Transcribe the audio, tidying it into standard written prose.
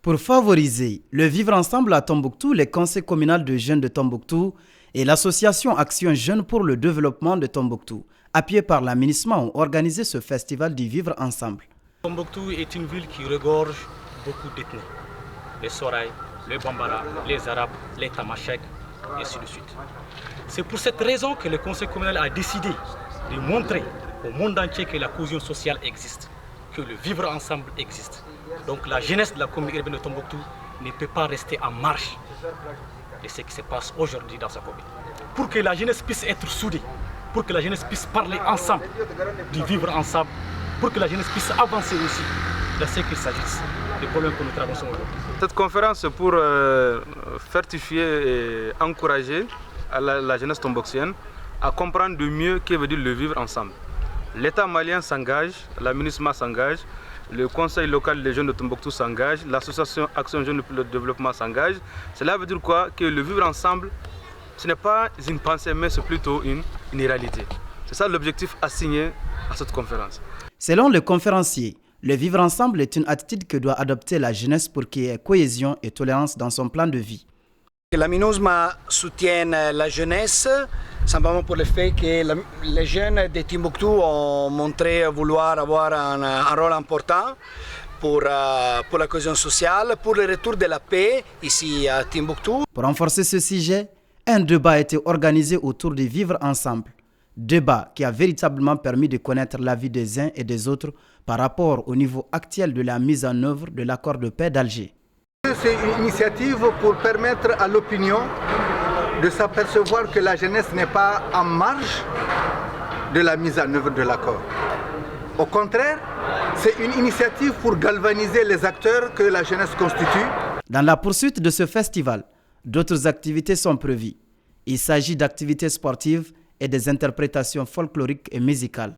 Pour favoriser le vivre ensemble à Tombouctou, les conseils communaux de jeunes de Tombouctou et l'association Action Jeunes pour le développement de Tombouctou, appuyés par l'aménagement, ont organisé ce festival du vivre ensemble. Tombouctou est une ville qui regorge beaucoup d'ethnies. Les Soraï, les Bambara, les Arabes, les Tamashek, et ainsi de suite. C'est pour cette raison que le conseil communal a décidé de montrer au monde entier que la cohésion sociale existe, que le vivre ensemble existe. Donc la jeunesse de la commune urbaine de Tombouctou ne peut pas rester en marge de ce qui se passe aujourd'hui dans sa commune. Pour que la jeunesse puisse être soudée, pour que la jeunesse puisse parler ensemble, du vivre ensemble, pour que la jeunesse puisse avancer aussi dans ce qu'il s'agisse des problèmes que nous traversons aujourd'hui. Cette conférence est pour fortifier et encourager la jeunesse tombouctienne à comprendre de mieux ce que veut dire le vivre ensemble. L'État malien s'engage, la MINUSMA s'engage, le Conseil local des jeunes de Tombouctou s'engage, l'association Action Jeunes pour le développement s'engage. Cela veut dire quoi? Que le vivre ensemble, ce n'est pas une pensée, mais c'est plutôt une réalité. C'est ça l'objectif assigné à cette conférence. Selon le conférencier, le vivre ensemble est une attitude que doit adopter la jeunesse pour qu'il y ait cohésion et tolérance dans son plan de vie. La MINUSMA soutient la jeunesse, simplement pour le fait que les jeunes de Tombouctou ont montré vouloir avoir un rôle important pour la cohésion sociale, pour le retour de la paix ici à Tombouctou. Pour renforcer ce sujet, un débat a été organisé autour du vivre ensemble. Débat qui a véritablement permis de connaître la vie des uns et des autres par rapport au niveau actuel de la mise en œuvre de l'accord de paix d'Alger. C'est une initiative pour permettre à l'opinion de s'apercevoir que la jeunesse n'est pas en marge de la mise en œuvre de l'accord. Au contraire, c'est une initiative pour galvaniser les acteurs que la jeunesse constitue. Dans la poursuite de ce festival, d'autres activités sont prévues. Il s'agit d'activités sportives et des interprétations folkloriques et musicales.